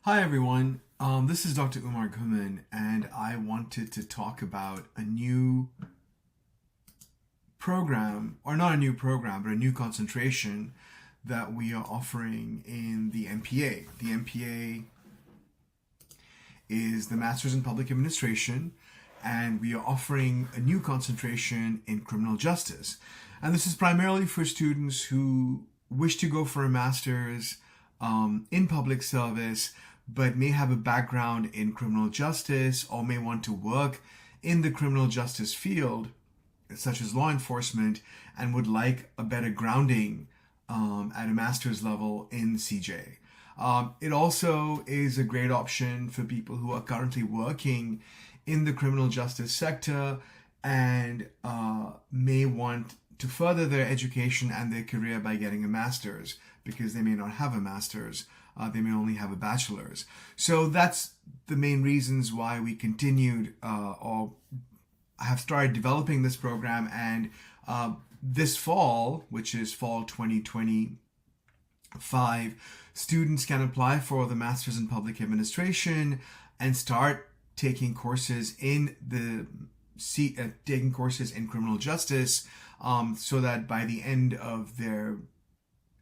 Hi everyone, this is Dr. Umar Ghuman, and I wanted to talk about a new program, or not a new program, but a new concentration that we are offering in the MPA. The MPA is the Masters in Public Administration, and we are offering a new concentration in criminal justice. And this is primarily for students who wish to go for a master's in public service, but may have a background in criminal justice or may want to work in the criminal justice field, such as law enforcement, and would like a better grounding at a master's level in CJ. It also is a great option for people who are currently working in the criminal justice sector and may want to further their education and their career by getting a master's, because they may not have a master's. They may only have a bachelor's. So that's the main reasons why we continued or have started developing this program. And this fall, which is fall 2025, students can apply for the Masters in Public Administration and start taking courses in taking courses in criminal justice, so that by the end of their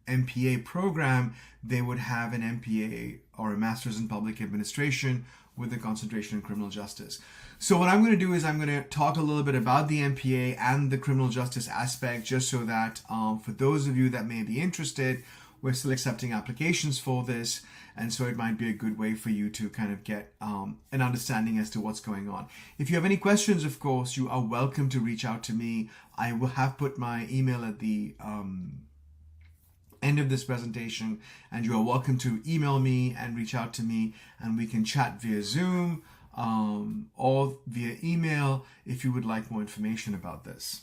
MPA program, they would have an MPA or a Master's in Public Administration with a concentration in criminal justice. So what I'm going to do is I'm going to talk a little bit about the MPA and the criminal justice aspect, just so that for those of you that may be interested, we're still accepting applications for this, and so it might be a good way for you to kind of get an understanding as to what's going on. If you have any questions, of course, you are welcome to reach out to me. I will have put my email at the end of this presentation, and you are welcome to email me and reach out to me, and we can chat via Zoom or via email if you would like more information about this.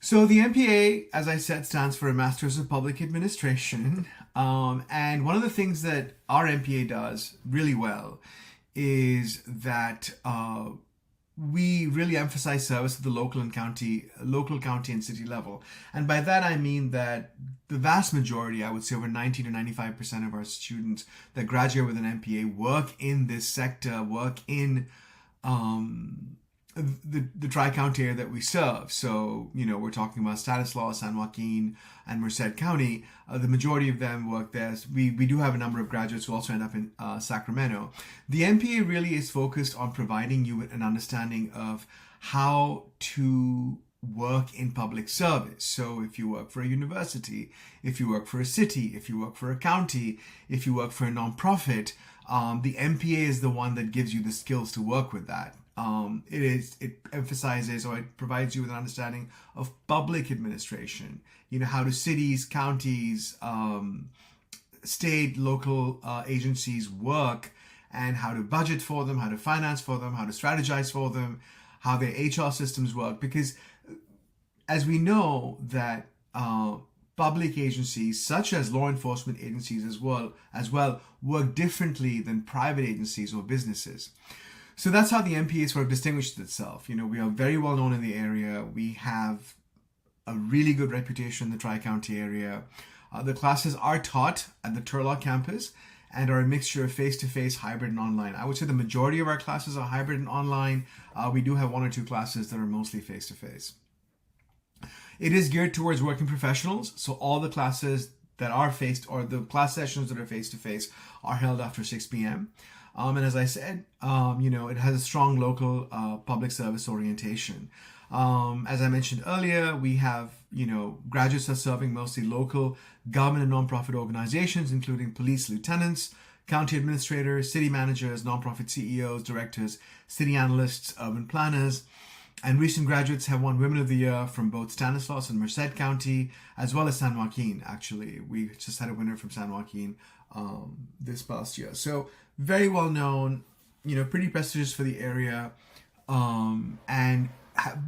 So the MPA, as I said, stands for a Masters of Public Administration, and one of the things that our MPA does really well is that we really emphasize service at the local, county, and city level. And by that, I mean that the vast majority, I would say over 90 to 95% of our students that graduate with an MPA work in this sector, work in the Tri-County area that we serve. So, we're talking about Stanislaus, San Joaquin, and Merced County. The majority of them work there. We do have a number of graduates who also end up in Sacramento. The MPA really is focused on providing you with an understanding of how to work in public service. So if you work for a university, if you work for a city, if you work for a county, if you work for a nonprofit, the MPA is the one that gives you the skills to work with that. It emphasizes, or it provides you with an understanding of public administration. How do cities, counties, state, local agencies work, and how to budget for them, how to finance for them, how to strategize for them, how their HR systems work. Because as we know that public agencies, such as law enforcement agencies as well, work differently than private agencies or businesses. So that's how the MPA sort of distinguishes itself. We are very well known in the area. We have a really good reputation in the Tri-County area. The classes are taught at the Turlock campus and are a mixture of face-to-face, hybrid, and online. I would say the majority of our classes are hybrid and online. We do have one or two classes that are mostly face-to-face. It is geared towards working professionals, so all the classes that are the class sessions that are face-to-face are held after 6 p.m. And as I said, it has a strong local public service orientation. As I mentioned earlier, we have, graduates are serving mostly local government and nonprofit organizations, including police lieutenants, county administrators, city managers, nonprofit CEOs, directors, city analysts, urban planners. And recent graduates have won Women of the Year from both Stanislaus and Merced County, as well as San Joaquin, actually. We just had a winner from San Joaquin this past year. So very well known, pretty prestigious for the area, and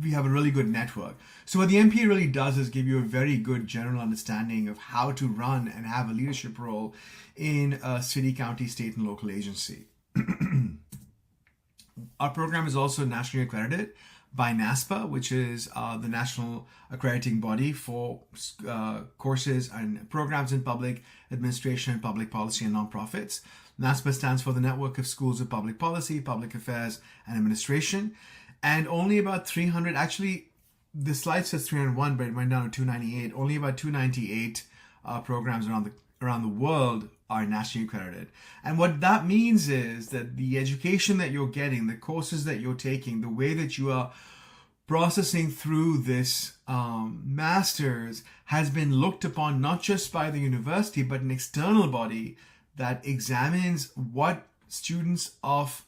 we have a really good network. So what the MPA really does is give you a very good general understanding of how to run and have a leadership role in a city, county, state, and local agency. Our program is also nationally accredited by NASPA, which is the national accrediting body for courses and programs in public administration and public policy and nonprofits. NASPA stands for the Network of Schools of Public Policy, Public Affairs, and Administration. And only about 300, actually, the slide says 301, but it went down to 298. Only about 298 programs around the world are nationally accredited. And what that means is that the education that you're getting, the courses that you're taking, the way that you are processing through this master's has been looked upon not just by the university, but an external body that examines what students of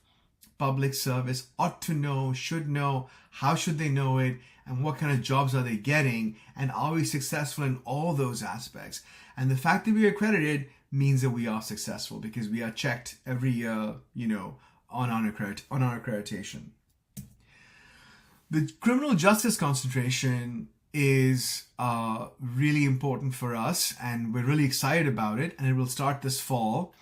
public service ought to know, should know, how should they know it, and what kind of jobs are they getting, and are we successful in all those aspects. And the fact that we are accredited means that we are successful because we are checked every year, on our accreditation. The criminal justice concentration is really important for us, and we're really excited about it, and it will start this fall.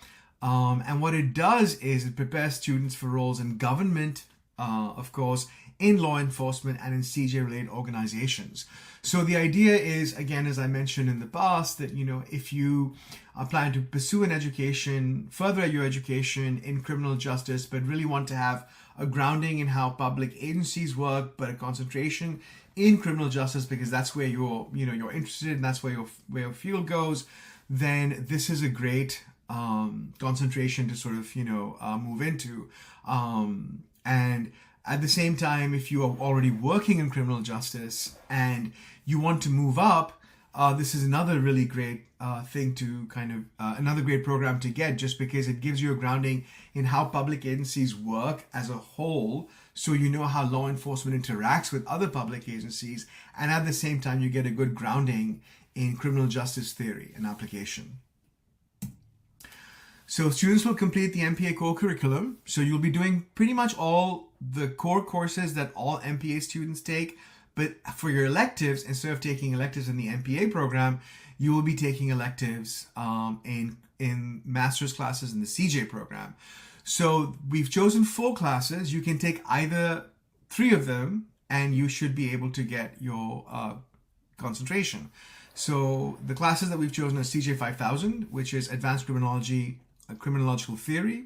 And what it does is it prepares students for roles in government, of course, in law enforcement, and in CJ-related organizations. So the idea is, again, as I mentioned in the past, that, if you are planning to pursue an education, further your education in criminal justice, but really want to have a grounding in how public agencies work, but a concentration in criminal justice because that's where you're interested and that's where your field goes, then this is a great concentration to sort of move into. And at the same time, if you are already working in criminal justice and you want to move up, this is another really great thing to another great program to get, just because it gives you a grounding in how public agencies work as a whole, so you know how law enforcement interacts with other public agencies, and at the same time you get a good grounding in criminal justice theory and application. So students will complete the MPA core curriculum. So you'll be doing pretty much all the core courses that all MPA students take, but for your electives, instead of taking electives in the MPA program, you will be taking electives in master's classes in the CJ program. So we've chosen 4 classes. You can take either 3 of them, and you should be able to get your concentration. So the classes that we've chosen are CJ 5000, which is Advanced Criminology, Criminological Theory.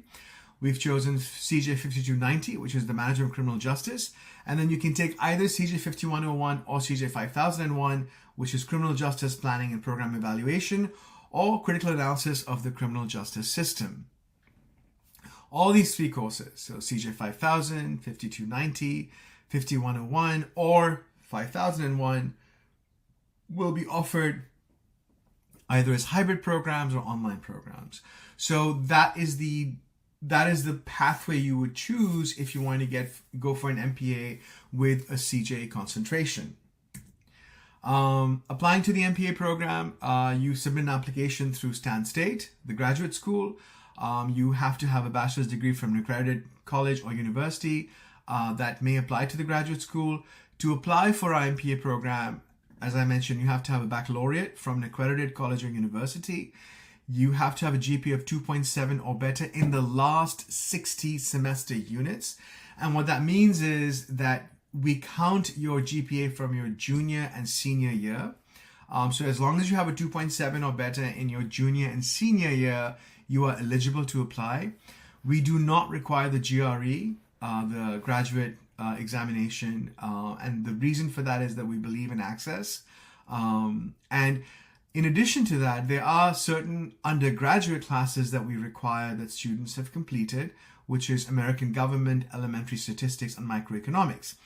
We've chosen CJ 5290, which is the Management of Criminal Justice. And then you can take either CJ 5101 or CJ 5001, which is Criminal Justice Planning and Program Evaluation, or Critical Analysis of the Criminal Justice System. All these 3 courses, so CJ 5000, 5290, 5101, or 5001, will be offered either as hybrid programs or online programs. So that is the pathway you would choose if you want to go for an MPA with a CJ concentration. Applying to the MPA program, you submit an application through Stan State, the graduate school. You have to have a bachelor's degree from an accredited college or university that may apply to the graduate school. To apply for our MPA program, as I mentioned, you have to have a baccalaureate from an accredited college or university. You have to have a GPA of 2.7 or better in the last 60 semester units. And what that means is that we count your GPA from your junior and senior year. So as long as you have a 2.7 or better in your junior and senior year, you are eligible to apply. We do not require the GRE, the graduate examination. And the reason for that is that we believe in access. And in addition to that, there are certain undergraduate classes that we require that students have completed, which is American Government, Elementary Statistics, and Microeconomics.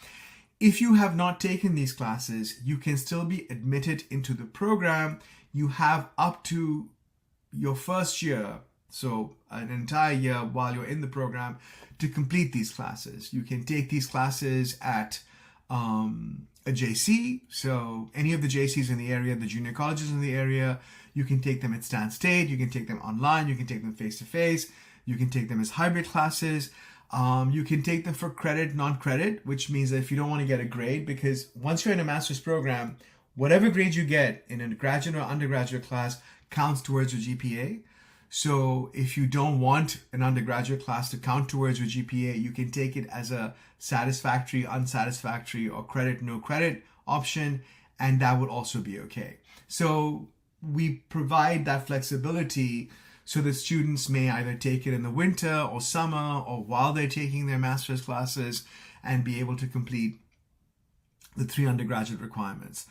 If you have not taken these classes, you can still be admitted into the program. You have up to your first year, so an entire year while you're in the program, to complete these classes. You can take these classes at a JC, so any of the JCs in the area, the junior colleges in the area. You can take them at Stan State, you can take them online, you can take them face-to-face, you can take them as hybrid classes. You can take them for credit, non-credit, which means that if you don't want to get a grade, because once you're in a master's program, whatever grade you get in a graduate or undergraduate class counts towards your GPA. So if you don't want an undergraduate class to count towards your GPA, you can take it as a satisfactory, unsatisfactory, or credit, no credit option, and that would also be okay. So we provide that flexibility so that students may either take it in the winter or summer or while they're taking their master's classes and be able to complete the 3 undergraduate requirements.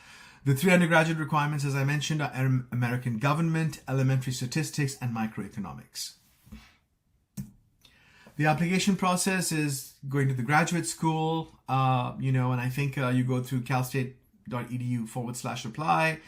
The 3 undergraduate requirements, as I mentioned, are American government, elementary statistics, and microeconomics. The application process is going to the graduate school, and I think you go through calstate.edu/apply.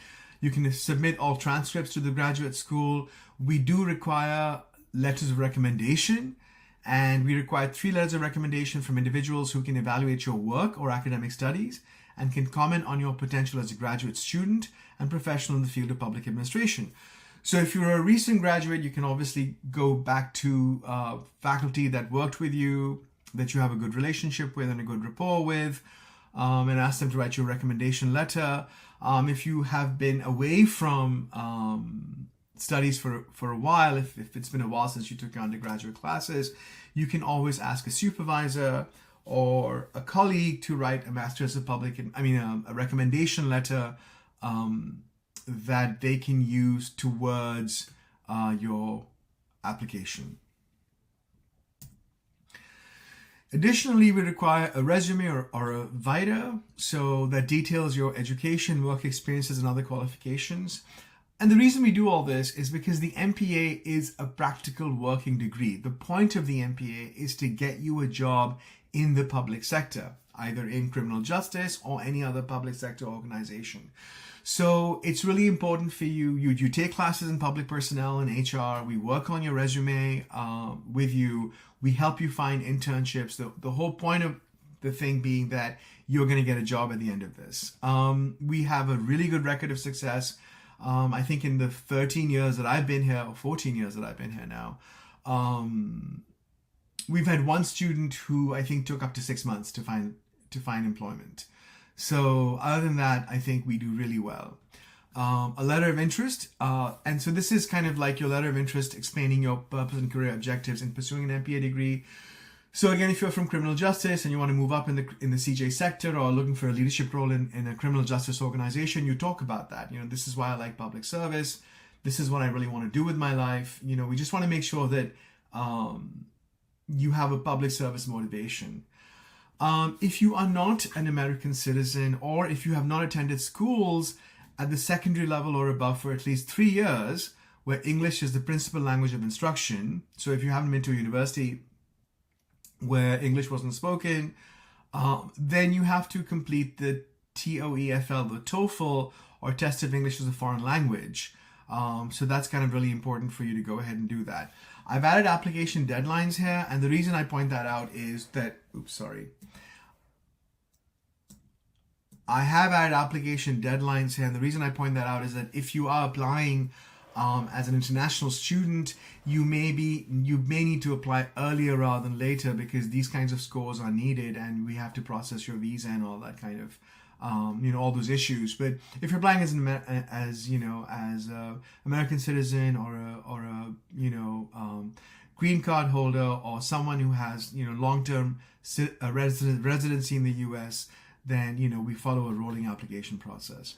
You can submit all transcripts to the graduate school. We do require letters of recommendation, and we require 3 letters of recommendation from individuals who can evaluate your work or academic studies and can comment on your potential as a graduate student and professional in the field of public administration. So if you're a recent graduate, you can obviously go back to faculty that worked with you, that you have a good relationship with and a good rapport with, and ask them to write you a recommendation letter. If you have been away from studies for a while, if it's been a while since you took your undergraduate classes, you can always ask a supervisor or a colleague to write a a recommendation letter that they can use towards your application. Additionally, we require a resume or a vita, so that details your education, work experiences, and other qualifications. And the reason we do all this is because the MPA is a practical working degree. The point of the MPA is to get you a job in the public sector, either in criminal justice or any other public sector organization. So it's really important for you. You take classes in public personnel and HR. We work on your resume with you. We help you find internships. The whole point of the thing being that you're going to get a job at the end of this. We have a really good record of success. I think in the 13 years that I've been here, or 14 years that I've been here now, we've had one student who I think took up to 6 months to find employment. So other than that, I think we do really well. A letter of interest. And so this is kind of like your letter of interest explaining your purpose and career objectives in pursuing an MPA degree. So again, if you're from criminal justice and you want to move up in the CJ sector or looking for a leadership role in a criminal justice organization, you talk about that. This is why I like public service. This is what I really want to do with my life. We just want to make sure that you have a public service motivation. If you are not an American citizen, or if you have not attended schools at the secondary level or above for at least 3 years, where English is the principal language of instruction, so if you haven't been to a university where English wasn't spoken, then you have to complete the TOEFL, the TOEFL, or Test of English as a Foreign Language. So that's kind of really important for you to go ahead and do that. I've added application deadlines here, and the reason I point that out is that, I have added application deadlines here, and the reason I point that out is that if you are applying as an international student, you may need to apply earlier rather than later, because these kinds of scores are needed, and we have to process your visa and all that kind of all those issues. But if you're applying as a American citizen or a green card holder, or someone who has long-term residency in the U.S., then we follow a rolling application process.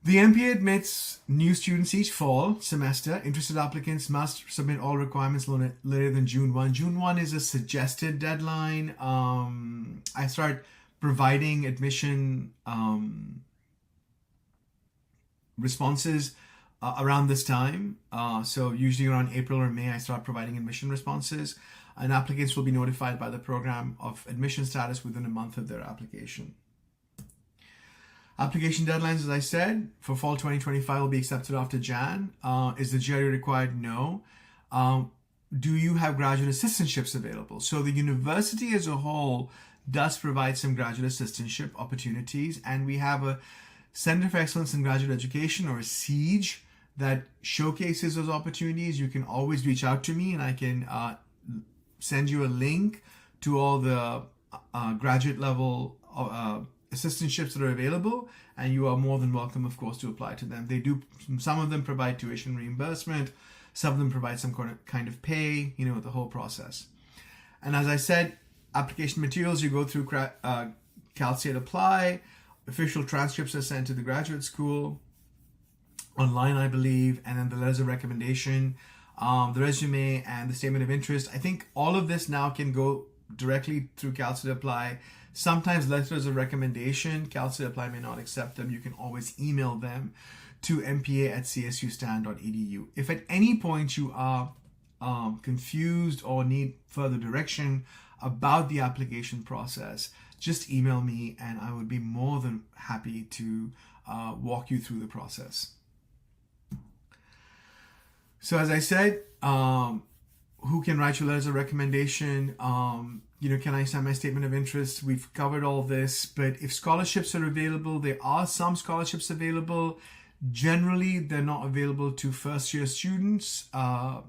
The MPA admits new students each fall semester. Interested applicants must submit all requirements later than June 1. June 1 is a suggested deadline. I start providing admission responses around this time. So usually around April or May, I start providing admission responses, and applicants will be notified by the program of admission status within a month of their application. Application deadlines, as I said, for fall 2025 will be accepted after Jan. Is the GRE required? No. Do you have graduate assistantships available? So the university as a whole does provide some graduate assistantship opportunities, and we have a Center for Excellence in Graduate Education, or a SEGE, that showcases those opportunities. You can always reach out to me, and I can send you a link to all the graduate level assistantships that are available, and you are more than welcome, of course, to apply to them. Some of them provide tuition reimbursement. Some of them provide some kind of pay, the whole process. And as I said, application materials, you go through Cal State Apply. Official transcripts are sent to the graduate school online, I believe, and then the letters of recommendation, the resume, and the statement of interest. I think all of this now can go directly through Cal State Apply. Sometimes letters of recommendation, Cal State Apply may not accept them. You can always email them to mpa@csustan.edu. If at any point you are confused or need further direction about the application process, just email me and I would be more than happy to walk you through the process. So as I said, who can write your letters of recommendation? Can I sign my statement of interest? We've covered all this, but if scholarships are available, there are some scholarships available. Generally, they're not available to first-year students, but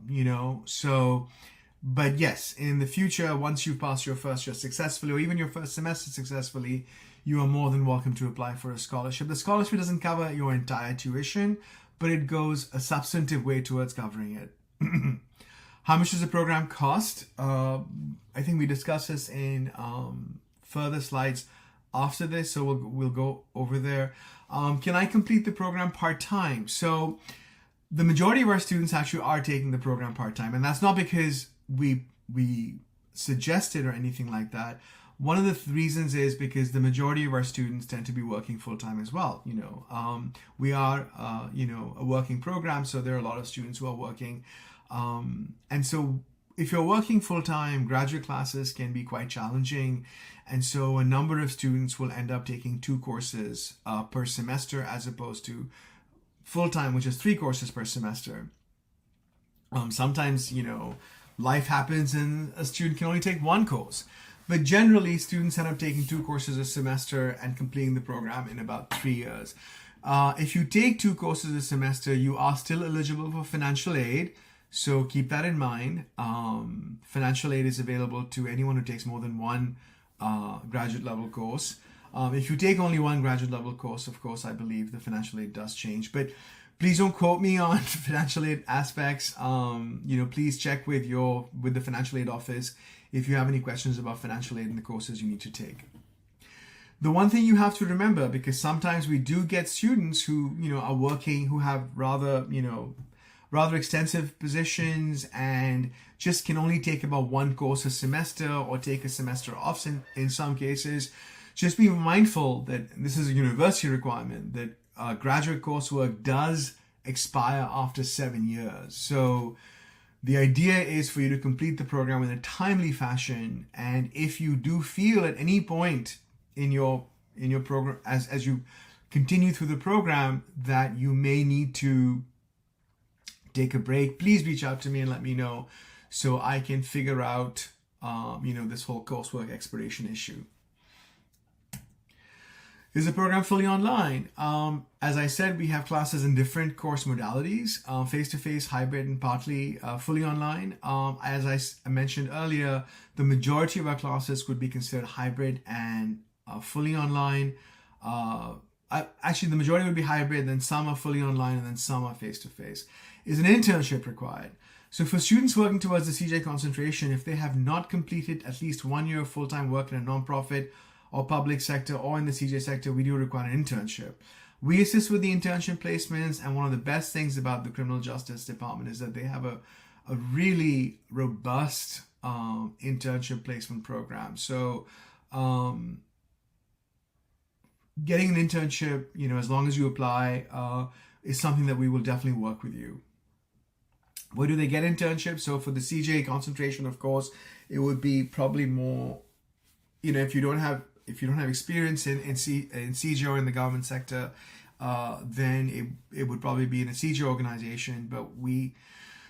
yes, in the future, once you pass your first year successfully, or even your first semester successfully, you are more than welcome to apply for a scholarship. The scholarship doesn't cover your entire tuition, but it goes a substantive way towards covering it. How much does the program cost? I think we discussed this in further slides after this, so we'll go over there. Can I complete the program part-time? So the majority of our students actually are taking the program part-time, and that's not because we suggest it or anything like that. One of the reasons is because the majority of our students tend to be working full-time as well. We are, a working program, so there are a lot of students who are working. And so if you're working full-time, graduate classes can be quite challenging. And so a number of students will end up taking 2 courses per semester as opposed to full-time, which is 3 courses per semester. Sometimes, life happens and a student can only take 1 course. But generally, students end up taking 2 courses a semester and completing the program in about 3 years. If you take 2 courses a semester, you are still eligible for financial aid. So keep that in mind. Financial aid is available to anyone who takes more than 1 graduate level course. If you take only 1 graduate level course, of course, I believe the financial aid does change. But please don't quote me on financial aid aspects. Please check with the financial aid office if you have any questions about financial aid and the courses you need to take. The one thing you have to remember, because sometimes we do get students who, are working, who have rather extensive positions and just can only take about 1 course a semester or take a semester off in some cases. Just be mindful that this is a university requirement, that graduate coursework does expire after 7 years. So the idea is for you to complete the program in a timely fashion. And if you do feel at any point in your program, as you continue through the program, that you may need to take a break, please reach out to me and let me know so I can figure out, this whole coursework expiration issue. Is the program fully online? As I said, we have classes in different course modalities, face-to-face, hybrid, and partly fully online. As I mentioned earlier, the majority of our classes could be considered hybrid and fully online. Actually, the majority would be hybrid, then some are fully online, and then some are face-to-face. Is an internship required? So for students working towards the CJ concentration, if they have not completed at least 1 year of full-time work in a nonprofit or public sector or in the CJ sector, we do require an internship. We assist with the internship placements, and one of the best things about the Criminal Justice Department is that they have a really robust internship placement program. So getting an internship, as long as you apply, is something that we will definitely work with you. Where do they get internships? So for the CJ concentration, of course, it would be probably more, if you don't have experience in CJ or in the government sector, then it would probably be in a CJ organization. But we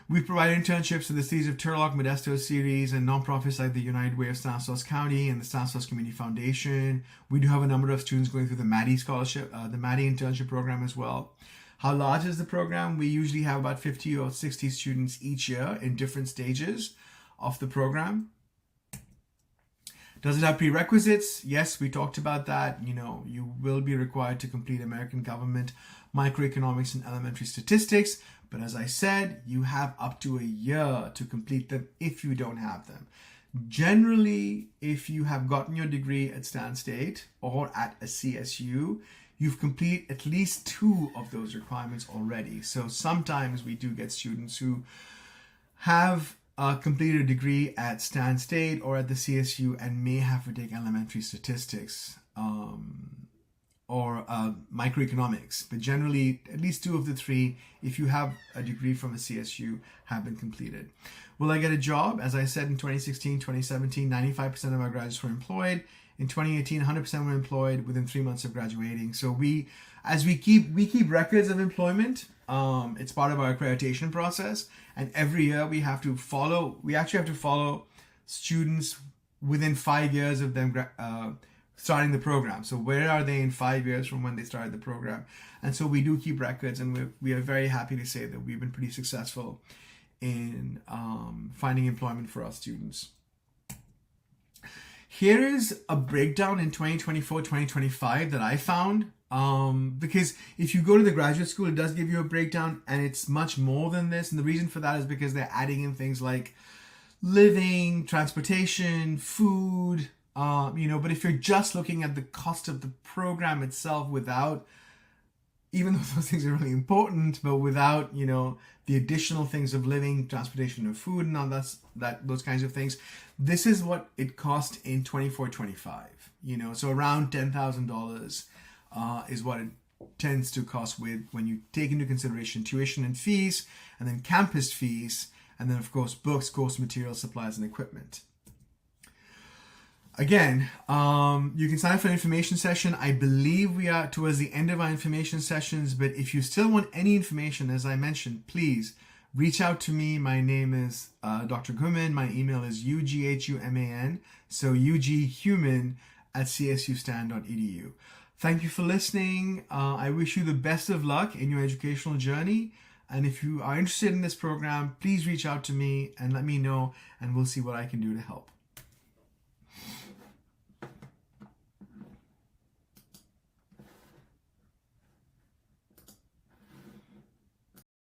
provide internships to the cities of Turlock, Modesto series, and nonprofits like the United Way of Stanislaus County and the Stanislaus Community Foundation. We do have a number of students going through the Maddie scholarship, the Maddie internship program as well. How large is the program? We usually have about 50 or 60 students each year in different stages of the program. Does it have prerequisites? Yes, we talked about that. You will be required to complete American government, microeconomics, and elementary statistics. But as I said, you have up to a year to complete them if you don't have them. Generally, if you have gotten your degree at Stan State or at a CSU, you've completed at least 2 of those requirements already. So sometimes we do get students who have completed a degree at Stan State or at the CSU and may have to take elementary statistics or microeconomics. But generally, at least 2 of the 3, if you have a degree from a CSU, have been completed. Will I get a job? As I said, in 2016, 2017, 95% of our graduates were employed. In 2018, 100% were employed within 3 months of graduating. So we keep records of employment. It's part of our accreditation process, and every year we actually have to follow students within 5 years of them starting the program. So where are they in 5 years from when they started the program? And so we do keep records, and we are very happy to say that we've been pretty successful in finding employment for our students. Here is a breakdown in 2024-2025 that I found, because if you go to the graduate school, it does give you a breakdown, and it's much more than this. And the reason for that is because they're adding in things like living, transportation, food, but if you're just looking at the cost of the program itself without, even though those things are really important, but without, the additional things of living, transportation, and food, and all those kinds of things, this is what it cost in 24-25. So around $10,000 is what it tends to cost when you take into consideration tuition and fees, and then campus fees, and then of course books, course materials, supplies, and equipment. Again, you can sign up for an information session. I believe we are towards the end of our information sessions, but if you still want any information, as I mentioned, please reach out to me. My name is Dr. Ghuman. My email is ughuman, so ughuman@csustan.edu. Thank you for listening. I wish you the best of luck in your educational journey. And if you are interested in this program, please reach out to me and let me know, and we'll see what I can do to help.